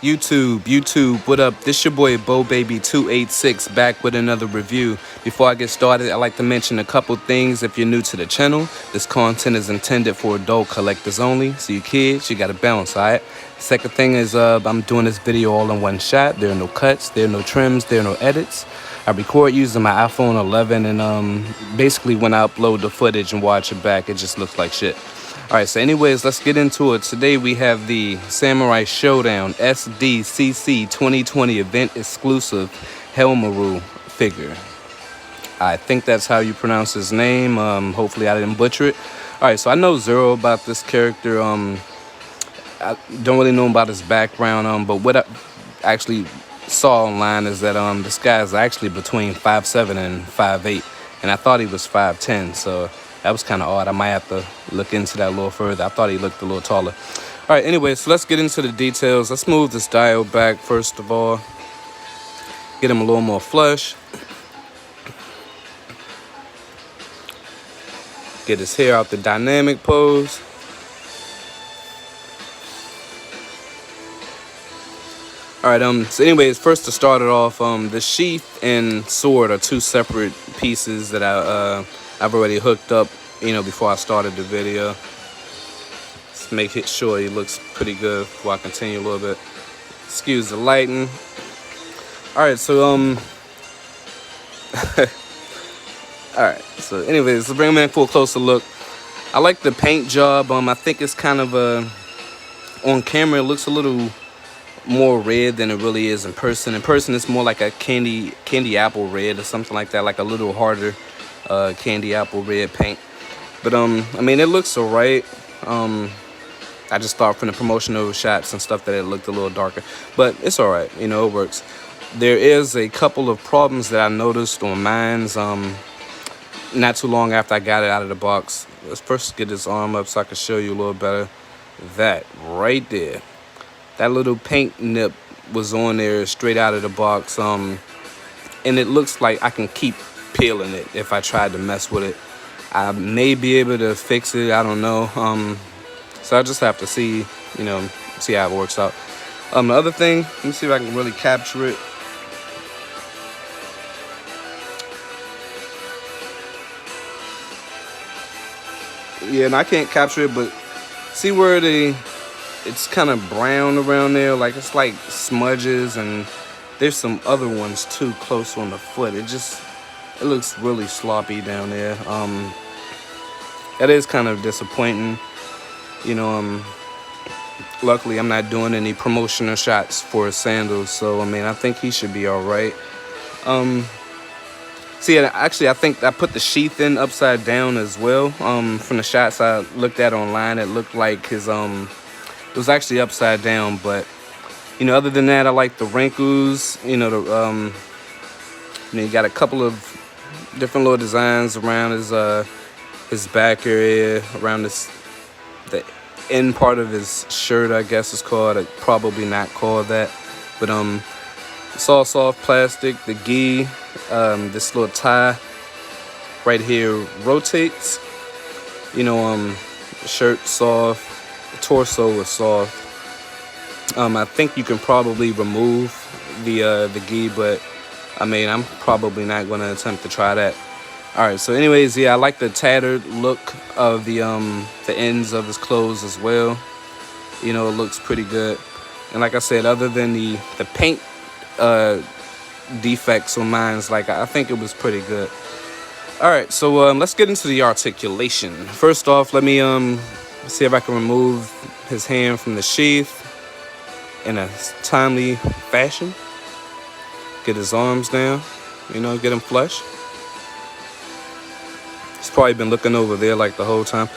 YouTube, what up? This your boy BoBaby286 back with another review. Before I get started, I'd like to mention a couple things. If you're new to the channel, this content is intended for adult collectors only. So you kids, you gotta bounce, alright? Second thing is I'm doing this video all in one shot. There are no cuts, there are no trims, there are no edits. I record using my iPhone 11 and basically when I upload the footage and watch it back, it just looks like shit. Alright, so anyways, let's get into it. Today we have the Samurai Shodown sdcc2020 event exclusive Haohmaru figure. I think that's how you pronounce his name. Hopefully I didn't butcher it. Alright, so I know zero about this character. I don't really know about his background, but what I actually saw online is that this guy is actually between 5'7" and 5'8", and I thought he was 5'10", so that was kind of odd. I might have to look into that a little further. I thought he looked a little taller. All right, anyway, so let's get into the details. Let's move this dial back first of all. Get him a little more flush. Get his hair out the dynamic pose. All right, so anyways, first to start it off, the sheath and sword are two separate pieces that I've already hooked up, before I started the video. Let's make it sure he looks pretty good before I continue a little bit. Excuse the lighting. All right, so all right, so anyways, let's bring him in for a closer look. I like the paint job. I think it's kind of on camera it looks a little more red than it really is in person. In person, it's more like a candy apple red or something like that, like a little harder candy apple red paint. But I mean, it looks alright. I just thought from the promotional shots and stuff that it looked a little darker, but it's alright. It works. There is a couple of problems that I noticed on mine's not too long after I got it out of the box. Let's first get his arm up so I can show you a little better. That right there, that little paint nip was on there straight out of the box, and it looks like I can keep peeling it if I tried to mess with it. I may be able to fix it, I don't know. So I just have to see, see how it works out. The other thing, let me see if I can really capture it. Yeah, and I can't capture it, but see where it's kind of brown around there, like it's like smudges, and there's some other ones too close on the foot. It looks really sloppy down there. That is kind of disappointing. Luckily I'm not doing any promotional shots for his sandals, so I mean I think he should be all right. See, actually I think I put the sheath in upside down as well. From the shots I looked at online, it looked like his it was actually upside down, but other than that, I like the wrinkles. You got a couple of different little designs around his back area, around the end part of his shirt, I guess it's called. Probably not called that, but it's all soft plastic. The gi, this little tie right here rotates. The shirt soft, the torso is soft. I think you can probably remove the gi, but I mean I'm probably not going to attempt to try that. All right, so anyways, yeah, I like the tattered look of the ends of his clothes as well. It looks pretty good. And like I said, other than the paint defects on mine's, like I think it was pretty good. All right, so let's get into the articulation. First off, let me see if I can remove his hand from the sheath in a timely fashion. Get his arms down, get him flush. He's probably been looking over there like the whole time.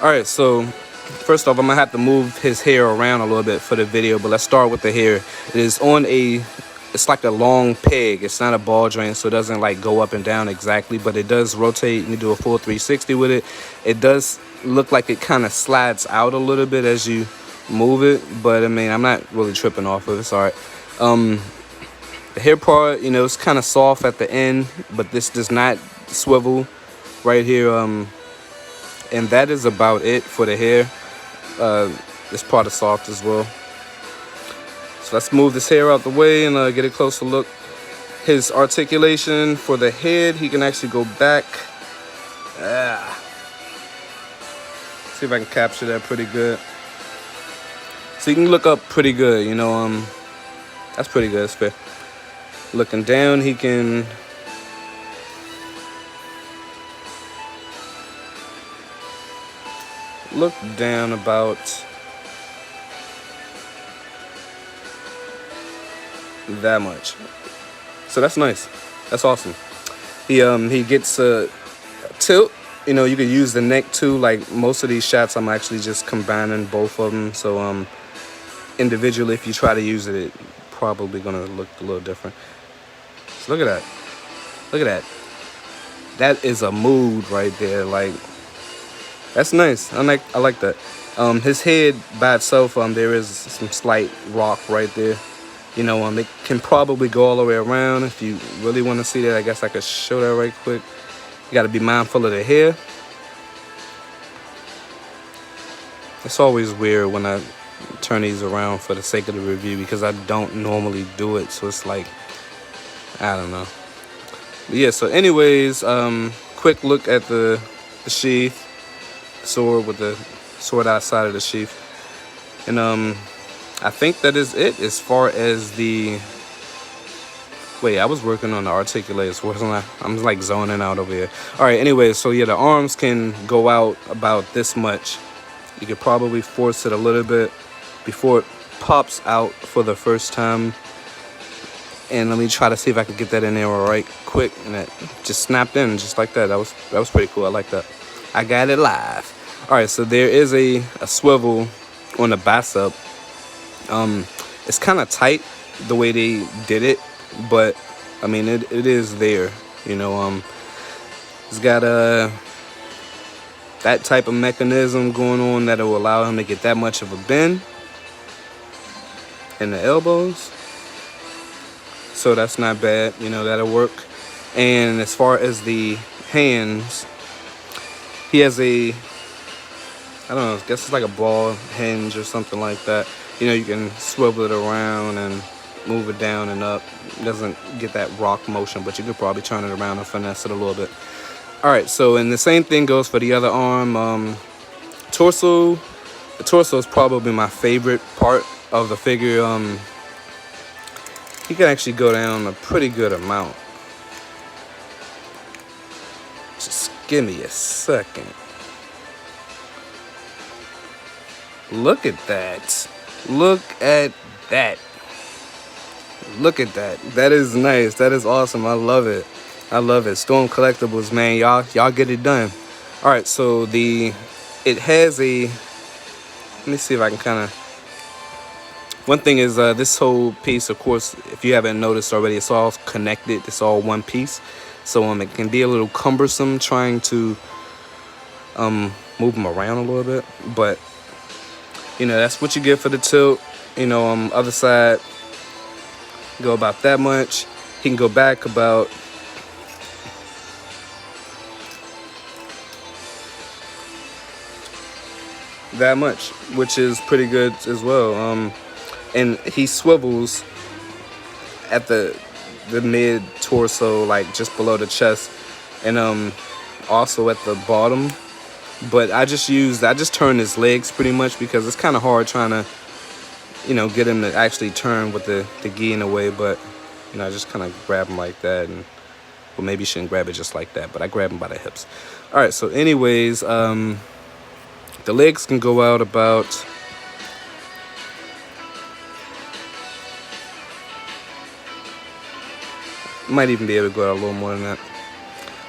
All right, so first off, I'm gonna have to move his hair around a little bit for the video, but let's start with the hair. It is on it's like a long peg. It's not a ball joint, so it doesn't like go up and down exactly, but it does rotate and you do a full 360 with it. It does look like it kind of slides out a little bit as you move it, but I mean I'm not really tripping off of it. It's all right. The hair part, it's kind of soft at the end, but this does not swivel right here, and that is about it for the hair. This part is soft as well. So let's move this hair out the way and get a closer look. His articulation for the head, he can actually go back. See if I can capture that pretty good. So you can look up pretty good, you know, that's pretty good, that's fair. Looking down, he can look down about that much. So that's nice. That's awesome. He gets a tilt. You know, you could use the neck too. Like most of these shots, I'm actually just combining both of them. So individually, if you try to use it, it's probably gonna look a little different. So look at that. Look at that. That is a mood right there. Like, that's nice. I like that. His head by itself, there is some slight rock right there. You know, it can probably go all the way around. If you really want to see that, I guess I could show that right quick. You got to be mindful of the hair. It's always weird when I turn these around for the sake of the review because I don't normally do it. So it's like, I don't know. But yeah, so anyways, quick look at the sheath. Sword with the sword outside of the sheath. And I think that is it as far as the... Wait, I was working on the articulate, wasn't I? I'm like zoning out over here. All right, anyway, so yeah, the arms can go out about this much. You could probably force it a little bit before it pops out for the first time. And let me try to see if I can get that in there right quick. And it just snapped in just like that. That was pretty cool. I like that. I got it live. All right, so there is a swivel on the bicep. It's kind of tight the way they did it, but I mean it is there, you know. It's got that type of mechanism going on that will allow him to get that much of a bend in the elbows, so that's not bad, you know. That'll work. And as far as the hands, he has a, I don't know, I guess it's like a ball hinge or something like that. You know, you can swivel it around and move it down and up. It doesn't get that rock motion, but you could probably turn it around and finesse it a little bit. All right, so and the same thing goes for the other arm. Torso. The torso is probably my favorite part of the figure. He can actually go down a pretty good amount. Just give me a second. Look at that. Look at that. Look at that. That is nice. That is awesome. I love it. I love it. Storm Collectibles, man. Y'all get it done. All right, so it has a, let me see if I can kind of, one thing is this whole piece, of course, if you haven't noticed already, it's all connected. It's all one piece. So it can be a little cumbersome trying to move them around a little bit, but you know, that's what you get for the tilt. You know, other side, go about that much. He can go back about that much, which is pretty good as well. And he swivels at the mid torso, like just below the chest, and also at the bottom. But I just turn his legs pretty much because it's kind of hard trying to, you know, get him to actually turn with the gi in a way. But you know, I just kind of grab him like that, and well, maybe you shouldn't grab it just like that, but I grab him by the hips. All right, so anyways, the legs can go out about, might even be able to go out a little more than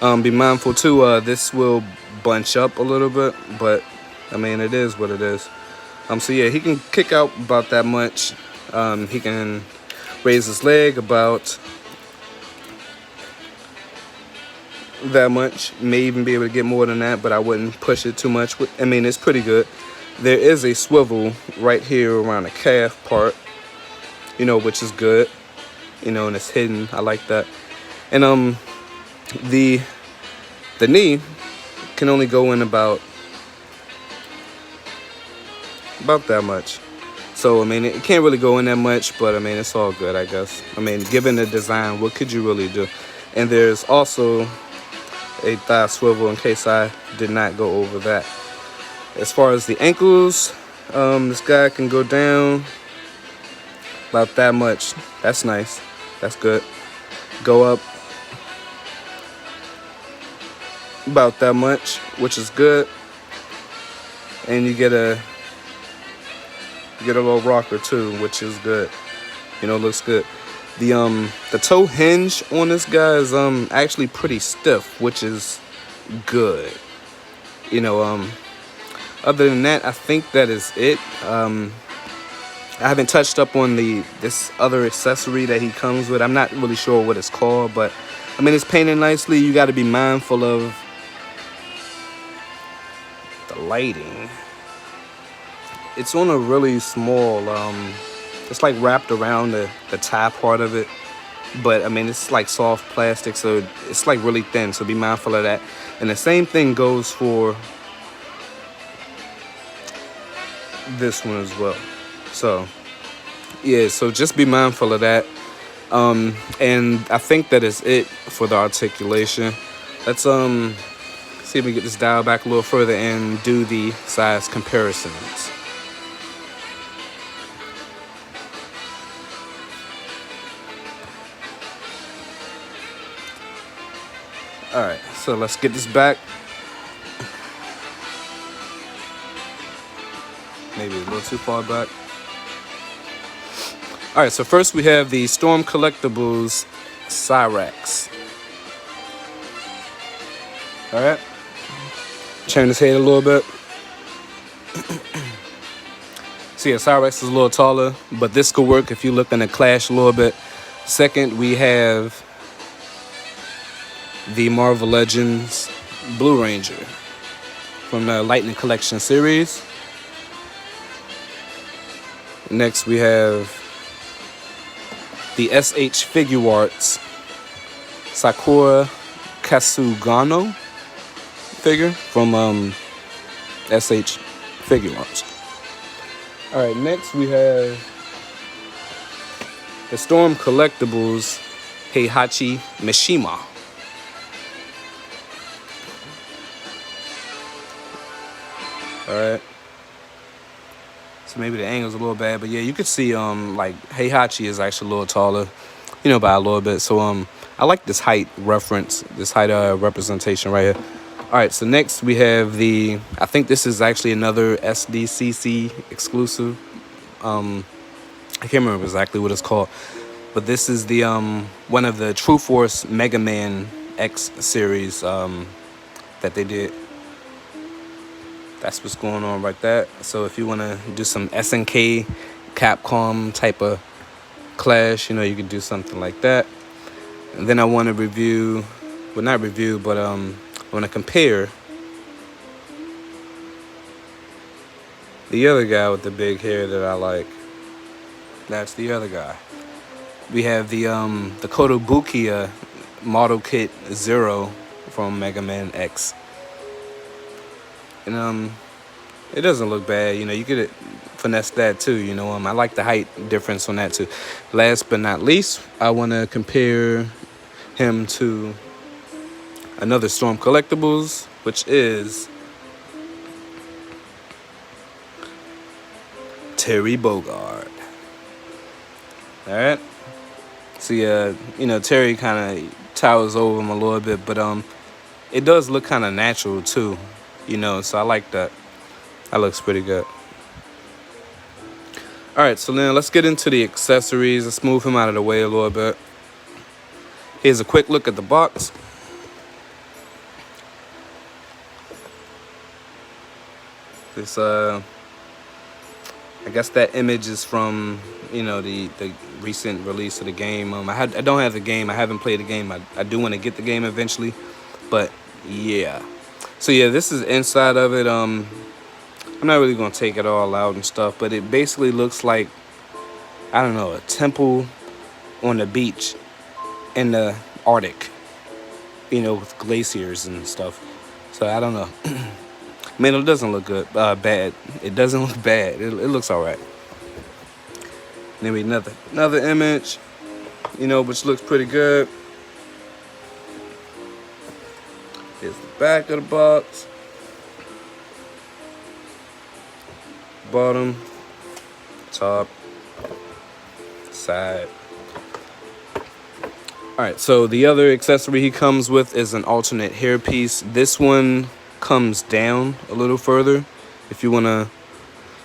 that. Be mindful too, this will bunch up a little bit, but I mean, it is what it is. So yeah, he can kick out about that much. He can raise his leg about that much. May even be able to get more than that, but I wouldn't push it too much. I mean, it's pretty good. There is a swivel right here around the calf part, you know, which is good, you know, and it's hidden. I like that. And the knee can only go in about that much. So I mean, it can't really go in that much, but I mean, it's all good, I guess. I mean, given the design, what could you really do? And there's also a thigh swivel in case I did not go over that. As far as the ankles, this guy can go down about that much. That's nice. That's good. Go up about that much, which is good. And you get a little rocker too, which is good. You know, looks good. The toe hinge on this guy is actually pretty stiff, which is good. You know, other than that, I think that is it. I haven't touched up on this other accessory that he comes with. I'm not really sure what it's called, but I mean, it's painted nicely. You got to be mindful of the lighting. It's on a really small, it's like wrapped around the tie part of it. But I mean, it's like soft plastic, so it's like really thin, so be mindful of that. And the same thing goes for this one as well. So yeah, so just be mindful of that. And I think that is it for the articulation. Let's see if we can get this dial back a little further and do the size comparisons. Alright, so let's get this back. Maybe a little too far back. Alright, so first we have the Storm Collectibles Cyrax. Alright. Turn his head a little bit. So yeah, Cyrax is a little taller, but this could work if you look in the clash a little bit. Second, we have the Marvel Legends Blue Ranger from the Lightning Collection series. Next we have the SH Figure Arts Sakura Kasugano figure from SH Figure Arts. Alright, next we have the Storm Collectibles Heihachi Mishima. Alright. So maybe the angle's a little bad, but yeah, you could see like Heihachi is actually a little taller, you know, by a little bit. So I like this height reference, this height representation right here. Alright, so next we have I think this is actually another SDCC exclusive. I can't remember exactly what it's called, but this is the one of the True Force Mega Man X series that they did. That's what's going on right there. So if you want to do some SNK Capcom type of clash, you know, you could do something like that. And then I want to review, well, not review, but I want to compare the other guy with the big hair that I like. That's the other guy. We have the Kotobukiya Model Kit 0 from Mega Man X. And it doesn't look bad, you know, you could finesse that too, you know. I like the height difference on that too. Last but not least, I want to compare him to another Storm Collectibles, which is Terry Bogard. Alright. See, you know, Terry kind of towers over him a little bit, but it does look kind of natural too, you know, so I like that. That looks pretty good. Alright, so now let's get into the accessories. Let's move him out of the way a little bit. Here's a quick look at the box. This, I guess that image is from, you know, the recent release of the game. I don't have the game. I haven't played the game. I do want to get the game eventually, but yeah. So yeah, this is inside of it. I'm not really gonna take it all out and stuff, but it basically looks like, I don't know, a temple on the beach in the Arctic, you know, with glaciers and stuff. So I don't know. I mean, it doesn't look good, bad. It doesn't look bad. It looks all right. Maybe another image, you know, which looks pretty good. Here's the back of the box. Bottom, top, side. Alright, so the other accessory he comes with is an alternate hairpiece. This one comes down a little further. If you want to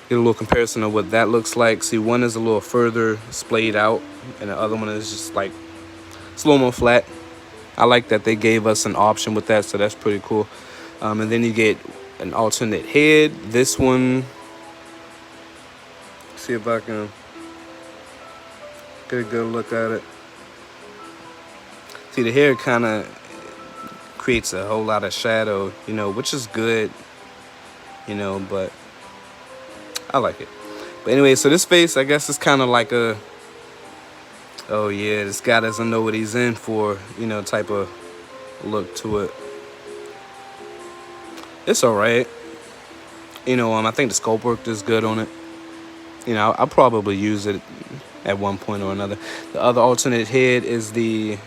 get a little comparison of what that looks like. See, one is a little further splayed out, and the other one is just like, it's a little more flat. I like that they gave us an option with that, so that's pretty cool. And then you get an alternate head. This one, see if I can get a good look at it. See, the hair kind of creates a whole lot of shadow, you know, which is good, you know, but I like it. But anyway, so this face, I guess, is kind of like a, oh yeah, this guy doesn't know what he's in for, you know, type of look to it. It's all right. You know, I think the sculpt work is good on it. You know, I'll probably use it at one point or another. The other alternate head is the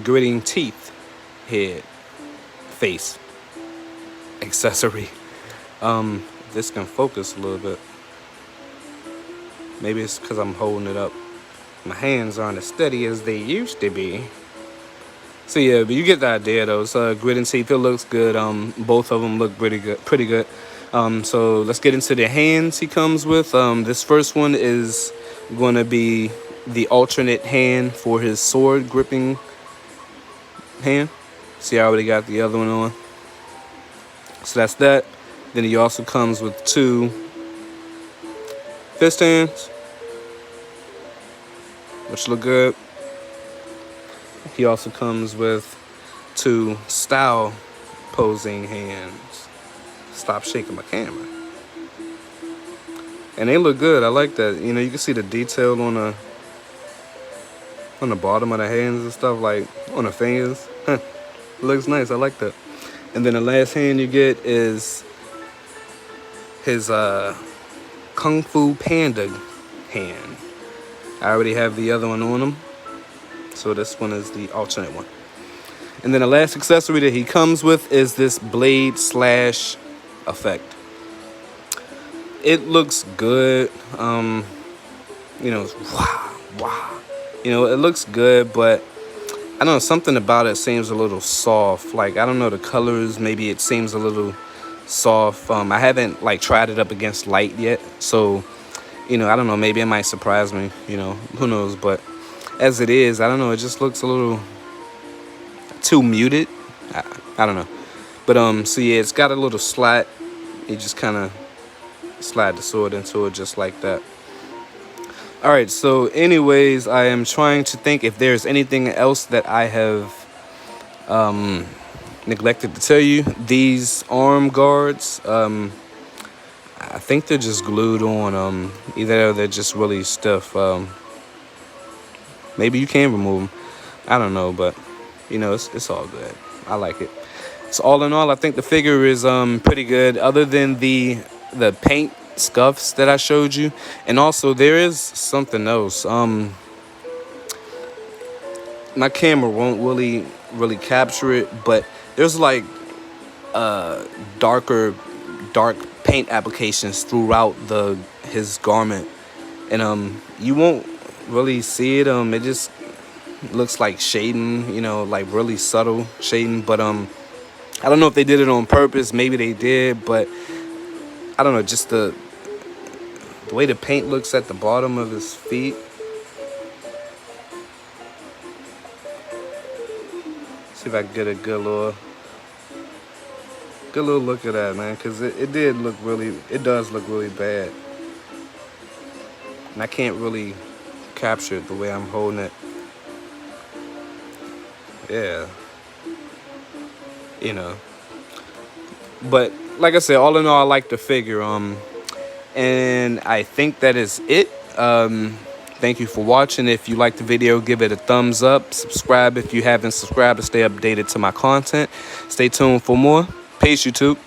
gritting teeth head face accessory. This can focus a little bit. Maybe it's because I'm holding it up. My hands aren't as steady as they used to be. So yeah, but you get the idea though. It's gritting teeth. It looks good. Both of them look pretty good. So let's get into the hands he comes with. This first one is going to be the alternate hand for his sword gripping hand. See, I already got the other one on. So that's that. Then he also comes with 2 fist hands, which look good. He also comes with 2 style posing hands. Stop shaking my camera. And they look good. I like that. You know, you can see the detail on the bottom of the hands and stuff, like on the fingers. It looks nice. I like that. And then the last hand you get is his Kung Fu Panda hand. I already have the other one on him, so this one is the alternate one. And then the last accessory that he comes with is this blade slash effect. It looks good. You know, wow. You know, it looks good, but I don't know, something about it seems a little soft. Like, I don't know, the colors, maybe it seems a little soft. I haven't like tried it up against light yet, so you know, I don't know, maybe it might surprise me, you know, who knows. But as it is, I don't know, it just looks a little too muted. I don't know. But so yeah, it's got a little slot. You just kind of slide the sword into it just like that. All right, so anyways, I am trying to think if there's anything else that I have neglected to tell you. These arm guards, I think they're just glued on. Either they're just really stiff. Maybe you can remove them. I don't know, but you know, it's all good. I like it. So all in all, I think the figure is pretty good, other than the paint scuffs that I showed you. And also there is something else. My camera won't really capture it, but there's like dark paint applications throughout his garment, and you won't really see it. It just looks like shading, you know, like really subtle shading. But I don't know if they did it on purpose. Maybe they did, but I don't know, just the way the paint looks at the bottom of his feet. See if I can get a good little look at that, man, because it does look really bad. And I can't really capture it the way I'm holding it. Yeah. You know. But like I said, all in all, I like the figure. And I think that is it. Thank you for watching. If you like the video, give it a thumbs up. Subscribe if you haven't subscribed to stay updated to my content. Stay tuned for more. Peace, YouTube.